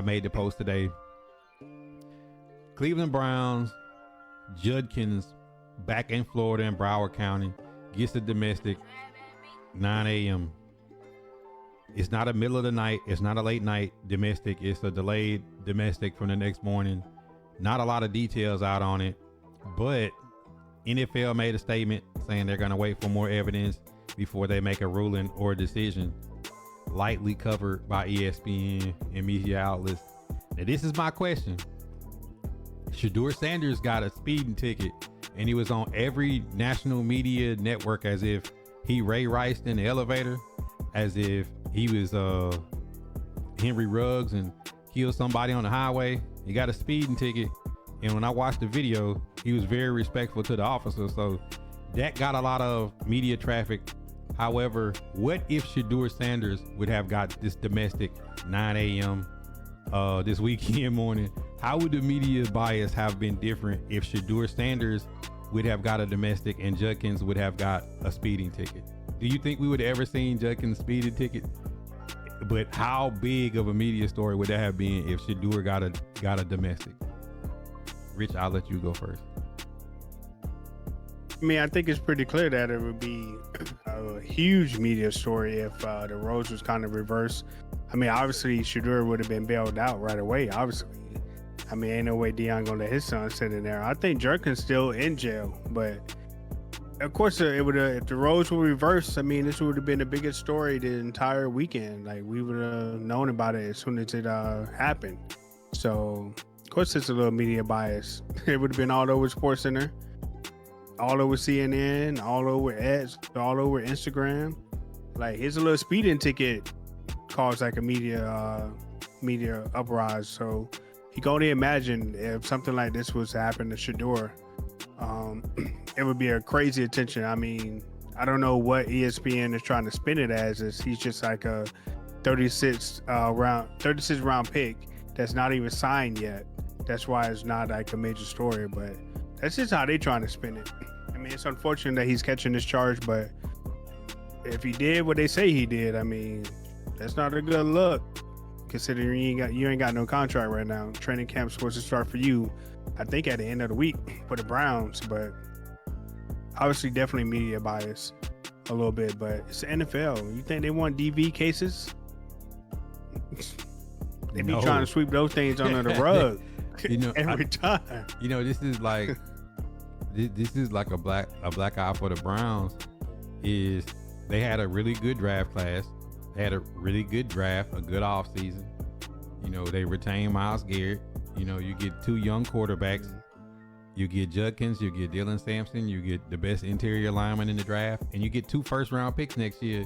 I made the post today. Cleveland Browns, Judkins back in Florida in Broward County gets a domestic 9 a.m. It's not a middle of the night. It's not a late night domestic. It's a delayed domestic from the next morning. Not a lot of details out on it, but NFL made a statement saying they're going to wait for more evidence before they make a ruling or a decision. Lightly covered by ESPN and media outlets. Now, this is my question. Shedeur Sanders got a speeding ticket, and he was on every national media network as if he Ray Riced in the elevator, as if he was Henry Ruggs and killed somebody on the highway. He got a speeding ticket, and when I watched the video, he was very respectful to the officer. So that got a lot of media traffic. However, what if Shedeur Sanders would have got this domestic 9 a.m. This weekend morning? How would the media bias have been different if Shedeur Sanders would have got a domestic and Judkins would have got a speeding ticket? Do you think we would have ever seen Judkins' speeding ticket? But how big of a media story would that have been if Shedeur got a domestic? Rich, I'll let you go first. I mean, I think it's pretty clear that it would be a huge media story if the roles was kind of reversed. I mean, obviously, Shedeur would have been bailed out right away, obviously. I mean, ain't no way Deion gonna let his son sit in there. I think Judkin's still in jail, but of course, it would if the roles were reversed, I mean, this would have been the biggest story the entire weekend. Like, we would have known about it as soon as it happened. So, of course, it's a little media bias. It would have been all over SportsCenter, all over CNN, all over X, all over Instagram. Like, here's a little speeding ticket caused like a media uprise. So you can only imagine if something like this was to happen to Shedeur. It would be a crazy attention. I mean, I don't know what ESPN is trying to spin it as. Is he's just like a 36 round pick that's not even signed yet. That's why it's not like a major story, but that's just how they're trying to spin it. I mean, it's unfortunate that he's catching this charge, but if he did what they say he did, I mean, that's not a good look, considering you ain't got no contract right now. Training camp's supposed to start for you, I think, at the end of the week for the Browns, but obviously definitely media bias a little bit, but it's the NFL. You think they want DV cases? They be trying to sweep those things under the rug every time. This is like a black eye for the Browns. Is they had a really good draft class. They had a really good draft, a good off season. They retained Myles Garrett. You get two young quarterbacks. You get Judkins, you get Dylan Sampson, you get the best interior lineman in the draft, and you get 2 first-round picks next year.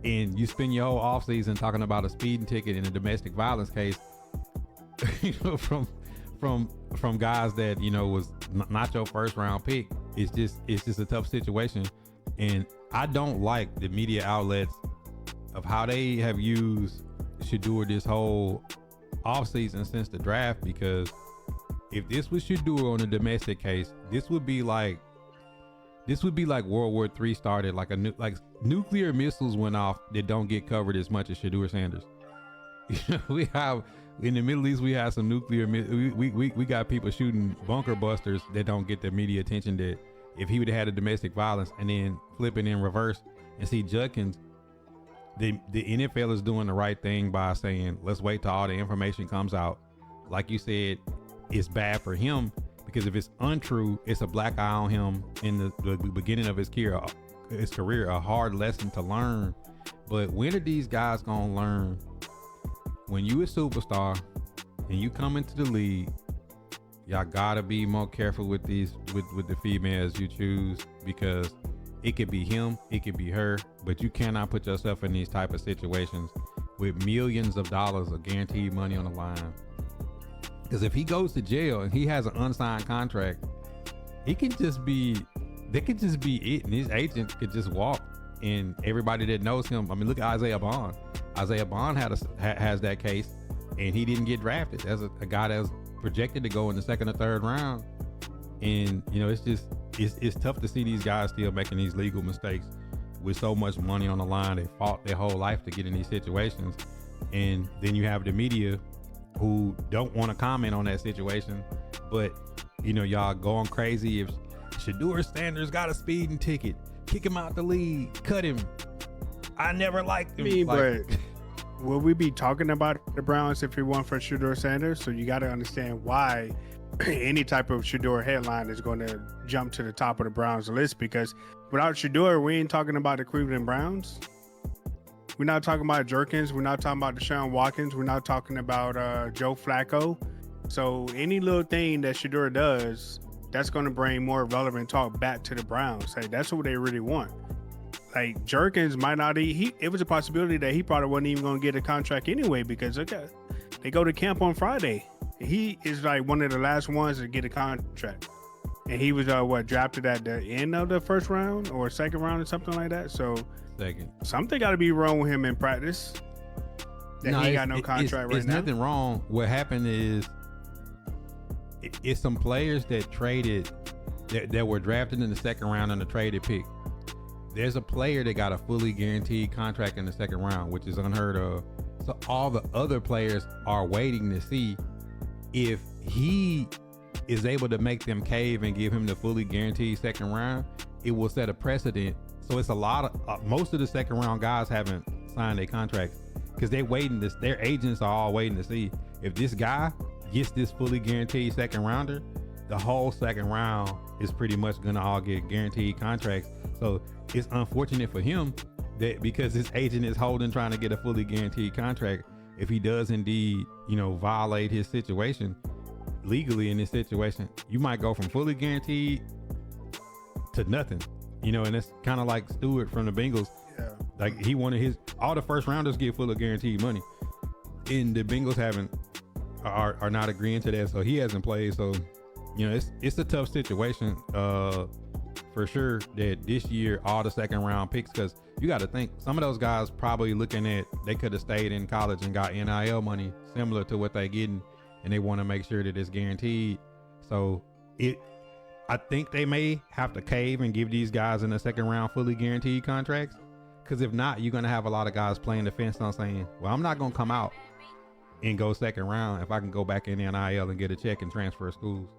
And you spend your whole offseason talking about a speeding ticket in a domestic violence case, from guys that was not your first-round pick. It's just a tough situation, and I don't like the media outlets of how they have used Shedeur this whole offseason since the draft, because if this was Shedeur on a domestic case, this would be like World War III started, like nuclear missiles went off that don't get covered as much as Shedeur Sanders. We have in the Middle East, we have some nuclear. We got people shooting bunker busters that don't get the media attention that if he would have had a domestic violence, and then flipping in reverse and see Judkins. The NFL is doing the right thing by saying, let's wait till all the information comes out. Like you said, it's bad for him because if it's untrue, it's a black eye on him in the beginning of his career, a hard lesson to learn. But when are these guys gonna learn? When you a superstar and you come into the league, y'all gotta be more careful with the females you choose, because it could be him, it could be her, but you cannot put yourself in these type of situations with millions of dollars of guaranteed money on the line. Because if he goes to jail and he has an unsigned contract, they could just be it, and his agent could just walk, and everybody that knows him. I mean, look at Isaiah Bond. Isaiah Bond has that case, and he didn't get drafted as a guy that was projected to go in the 2nd or 3rd round. And it's tough to see these guys still making these legal mistakes with so much money on the line. They fought their whole life to get in these situations, and then you have the media who don't want to comment on that situation, but y'all going crazy if Shedeur Sanders got a speeding ticket, kick him out the league, cut him. I never liked him. But will we be talking about the Browns if it weren't for Shedeur Sanders? So you got to understand why any type of Shedeur headline is going to jump to the top of the Browns list, because without Shedeur, we ain't talking about the Cleveland Browns. We're not talking about Judkins. We're not talking about Deshaun Watkins. We're not talking about Joe Flacco. So any little thing that Shedeur does, that's going to bring more relevant talk back to the Browns. Hey, that's what they really want. Like Judkins might not. It was a possibility that he probably wasn't even going to get a contract anyway, because okay, they go to camp on Friday. He is like one of the last ones to get a contract, and he was drafted at the end of the first round or second round or something like that. So second, something got to be wrong with him in practice. He ain't got no contract right now. There's nothing wrong. What happened is it's some players that traded that were drafted in the second round on the traded pick. There's a player that got a fully guaranteed contract in the second round, which is unheard of. So all the other players are waiting to see if he is able to make them cave and give him the fully guaranteed second round. It will set a precedent. So it's a lot of most of the second round guys haven't signed a contract because they're waiting. Their agents are all waiting to see if this guy gets this fully guaranteed second rounder. The whole second round is pretty much gonna all get guaranteed contracts. So it's unfortunate for him that because his agent is holding trying to get a fully guaranteed contract, if he does indeed, violate his situation legally in this situation, you might go from fully guaranteed to nothing, and it's kind of like Stewart from the Bengals. Yeah. Like he wanted all the first rounders get fully guaranteed money, and the Bengals are not agreeing to that. So he hasn't played. So, it's a tough situation, for sure, that this year, all the second round picks, because you got to think some of those guys probably looking at, they could have stayed in college and got NIL money similar to what they getting, and they want to make sure that it's guaranteed. So I think they may have to cave and give these guys in the second round fully guaranteed contracts. Because if not, you're going to have a lot of guys playing the fence on saying, well, I'm not going to come out and go second round if I can go back in the NIL and get a check and transfer schools.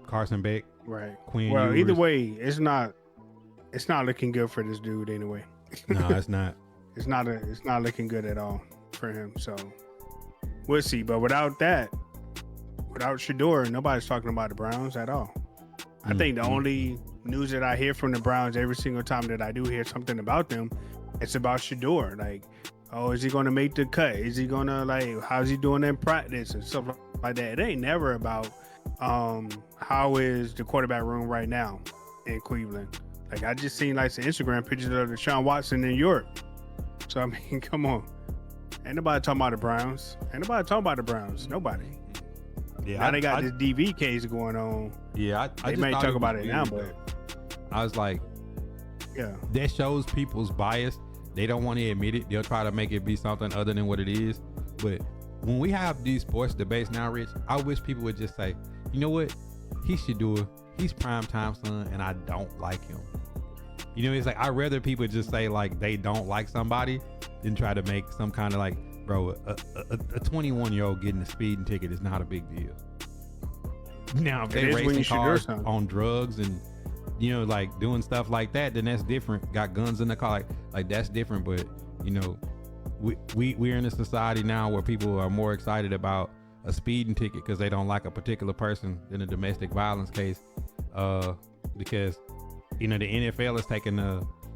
Carson Beck, right? Quinn. Well, Ewers. Either way, it's not looking good for this dude anyway. No, it's not. It's not looking good at all for him. So we'll see. But without Shedeur, nobody's talking about the Browns at all. I think the only news that I hear from the Browns every single time that I do hear something about them, it's about Shedeur. Like, oh, is he going to make the cut? Is he going to, how's he doing in practice and stuff like that? It ain't never about how is the quarterback room right now in Cleveland. Like, I just seen some Instagram pictures of Deshaun Watson in Europe. So I mean, come on, ain't nobody talking about the Browns. Nobody. Yeah, now they got this DV case going on. Yeah, they may talk about it now, but I was like, yeah, that shows people's bias. They don't want to admit it. They'll try to make it be something other than what it is. But when we have these sports debates now, Rich, I wish people would just say, you know what? He should do it. He's primetime son, and I don't like him. It's like, I'd rather people just say they don't like somebody than try to make some kind of bro, a 21-year-old getting a speeding ticket is not a big deal. Now, if they racing cars on drugs and, doing stuff like that, then that's different. Got guns in the car, that's different. But, we're in a society now where people are more excited about a speeding ticket because they don't like a particular person than a domestic violence case. Because, the NFL is taking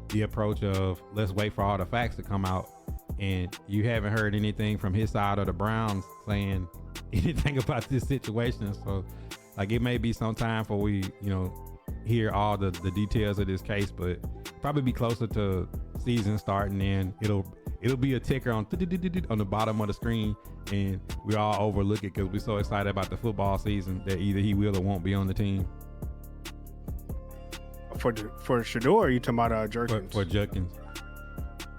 the approach of let's wait for all the facts to come out. And you haven't heard anything from his side of the Browns saying anything about this situation. So, it may be some time for we, hear all the details of this case, but probably be closer to season starting, and it'll be a ticker on the bottom of the screen, and we all overlook it because we're so excited about the football season that either he will or won't be on the team. For Shedeur, you talking about Judkins? For Judkins.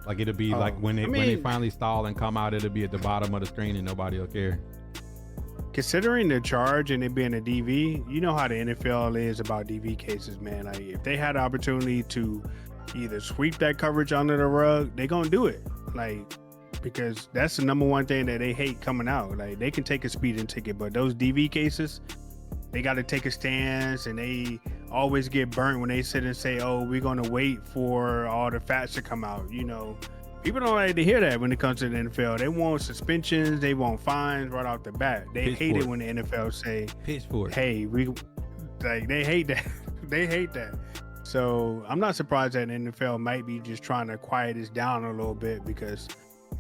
It'll be when they finally stall and come out, it'll be at the bottom of the screen and nobody will care. Considering the charge and it being a DV, you know how the NFL is about DV cases, man. If they had the opportunity to either sweep that coverage under the rug, they're gonna do it. because that's the number one thing that they hate coming out. Like they can take a speeding ticket, but those DV cases, they got to take a stance, and they always get burnt when they sit and say, "Oh, we're gonna wait for all the facts to come out." You know, people don't like to hear that when it comes to the NFL. They want suspensions, they want fines right off the bat. They hate it when the NFL say, Pitchfork. "Hey, we," like they hate that. They hate that. So I'm not surprised that the NFL might be just trying to quiet this down a little bit, because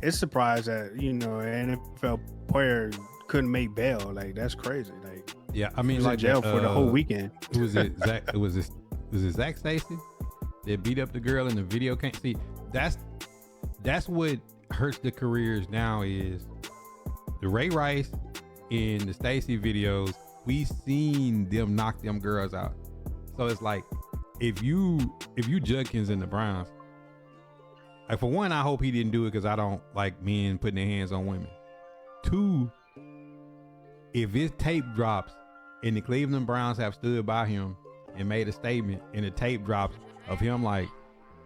it's surprised that, you know, an NFL player couldn't make bail. Like that's crazy. Like, yeah, I mean, like in jail for the whole weekend. Was it Zach? Was it Zach Stacy that beat up the girl in the video? Can't see. That's what hurts the careers now, is the Ray Rice in the Stacy videos. We seen them knock them girls out. So it's like, if you Judkins in the Browns, like, for one, I hope he didn't do it, because I don't like men putting their hands on women. Two, if his tape drops and the Cleveland Browns have stood by him and made a statement, and the tape drops of him, like,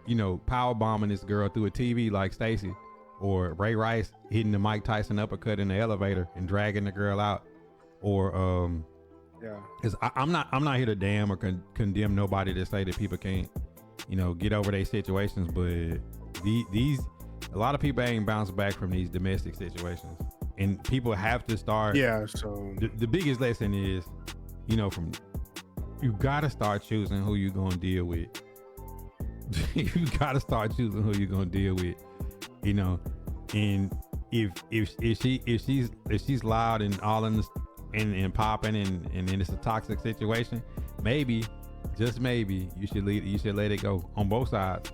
you know, power bombing this girl through a TV like Stacy, or Ray Rice hitting the Mike Tyson uppercut in the elevator and dragging the girl out, or Yeah. because I'm not here to damn or condemn nobody to say that people can't, you know, get over their situations, but these a lot of people ain't bounced back from these domestic situations, and people have to start. Yeah. So The biggest lesson is, you know, you gotta start choosing who you're gonna deal with. You gotta start choosing who you're gonna deal with, you know. And if she's loud and all in the and popping and it's a toxic situation, maybe, just maybe, you should let it go on both sides.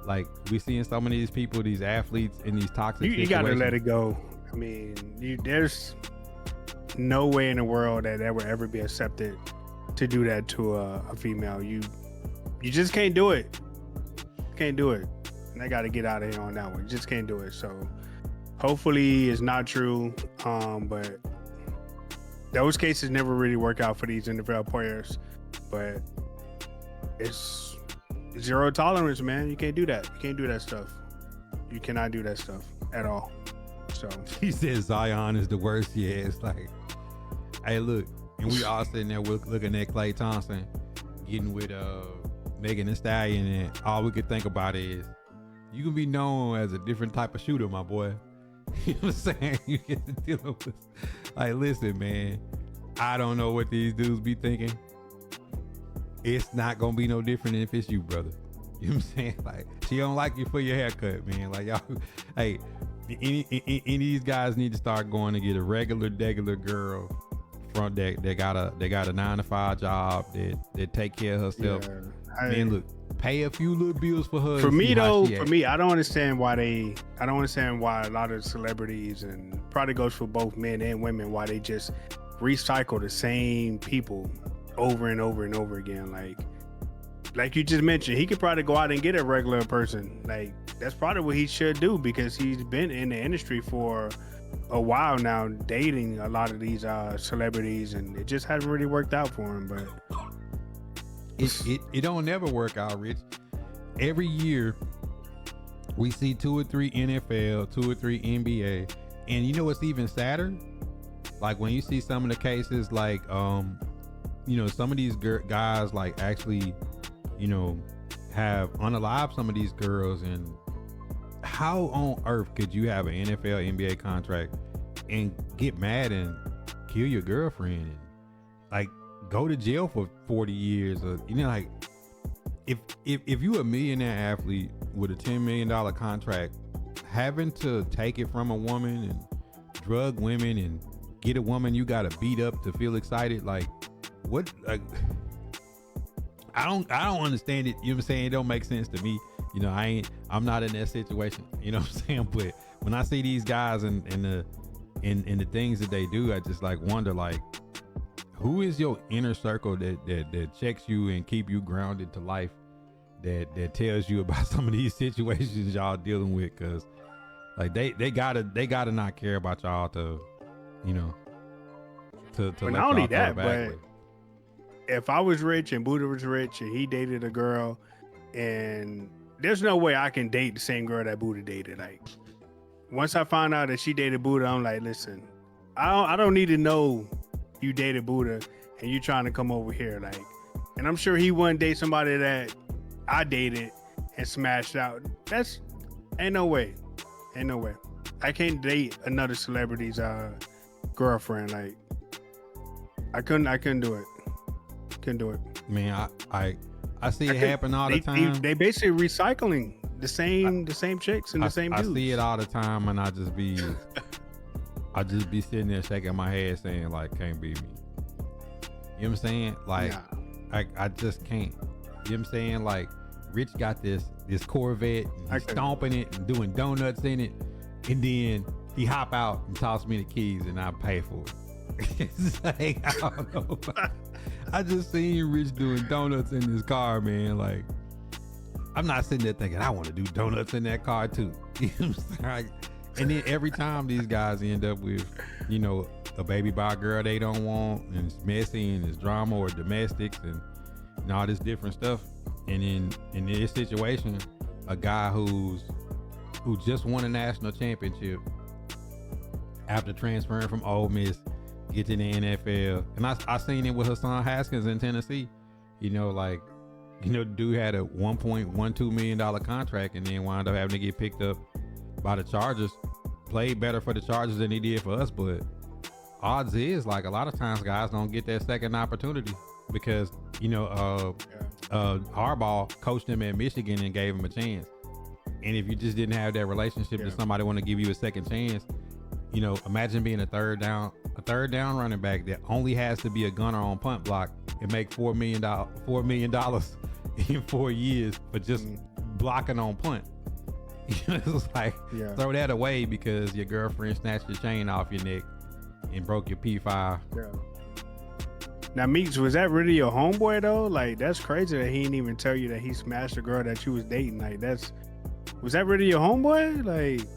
Like, we seeing so many of these people, these athletes in these toxic situations. you gotta let it go. I mean, there's no way in the world that would ever be accepted to do that to a female. You just can't do it. Can't do it. And I got to get out of here on that one. Just can't do it. So hopefully it's not true. But those cases never really work out for these NFL players. But it's zero tolerance, man. You can't do that. You can't do that stuff. You cannot do that stuff at all. So he says Zion is the worst. Yeah, it's like, hey, look, and we all sitting there looking at Klay Thompson getting with Megan Thee Stallion, and all we could think about is, you can be known as a different type of shooter, my boy. You know what I'm saying? You get to deal with, like, listen, man, I don't know what these dudes be thinking. It's not gonna be no different if it's you, brother. You know what I'm saying? Like, she don't like you for your haircut, man. Like, y'all, hey, any of these guys need to start going to get a regular girl front deck that got a 9-to-5 job that take care of herself. Yeah, man, look, pay a few little bills for her. For me, I don't understand why a lot of celebrities, and probably goes for both men and women, why they just recycle the same people over and over and over again. Like you just mentioned, he could probably go out and get a regular person. Like, that's probably what he should do, because he's been in the industry for a while now, dating a lot of these celebrities, and it just hasn't really worked out for him. But it don't never work out, Rich. Every year we see 2 or 3 NFL, 2 or 3 NBA, and you know what's even sadder? Like, when you see some of the cases, like you know, some of these guys, like, actually, you know, have unalived some of these girls. And how on earth could you have an NFL, NBA contract and get mad and kill your girlfriend and, like, go to jail for 40 years? Or, you know, like, if you a millionaire athlete with a $10 million contract, having to take it from a woman and drug women and get a woman you gotta beat up to feel excited, like, what? Like, I don't understand it. You know what I'm saying? It don't make sense to me. You know, I'm not in that situation. You know what I'm saying? But when I see these guys and the things that they do, I just, like, wonder, like, who is your inner circle that checks you and keep you grounded to life, that tells you about some of these situations y'all dealing with? Cause, like, they gotta not care about y'all to, you know, to but not only that, but if I was rich and Buddha was rich and he dated a girl, and there's no way I can date the same girl that Buddha dated. Like, once I found out that she dated Buddha, I'm like, listen, I don't need to know you dated Buddha and you trying to come over here, like. And I'm sure he wouldn't date somebody that I dated and smashed out. That's ain't no way. I can't date another celebrity's girlfriend. Like I couldn't do it. Couldn't do it. Man, I see it happen all the time. They basically recycling the same chicks and the same dudes. I see it all the time, and I just be sitting there shaking my head saying like, can't be me. You know what I'm saying? Like, nah. I just can't. You know what I'm saying? Like, Rich got this Corvette, and he's stomping it and doing donuts in it, and then he hop out and toss me the keys, and I pay for it. It's like, I don't know. I just seen Rich doing donuts in his car, man. Like, I'm not sitting there thinking I want to do donuts in that car too. You know what I'm saying? And then every time these guys end up with, you know, a baby by a girl they don't want, and it's messy and it's drama or domestics and all this different stuff. And then in this situation, a guy who just won a national championship after transferring from Ole Miss, gets in the NFL. And I seen it with Hassan Haskins in Tennessee. You know, like, you know, dude had a $1.12 million contract and then wound up having to get picked up by the Chargers. Played better for the Chargers than he did for us, but odds is, like, a lot of times guys don't get that second opportunity because, you know, Harbaugh coached him at Michigan and gave him a chance. And if you just didn't have that relationship that somebody want to give you a second chance, you know, imagine being a third down running back that only has to be a gunner on punt block and make $4 million in 4 years for just blocking on punt. It's like, throw that away because your girlfriend snatched your chain off your neck and broke your P5. Yeah. Now, Meeks, was that really your homeboy though? Like, that's crazy that he didn't even tell you that he smashed a girl that you was dating. Like, was that really your homeboy? Like,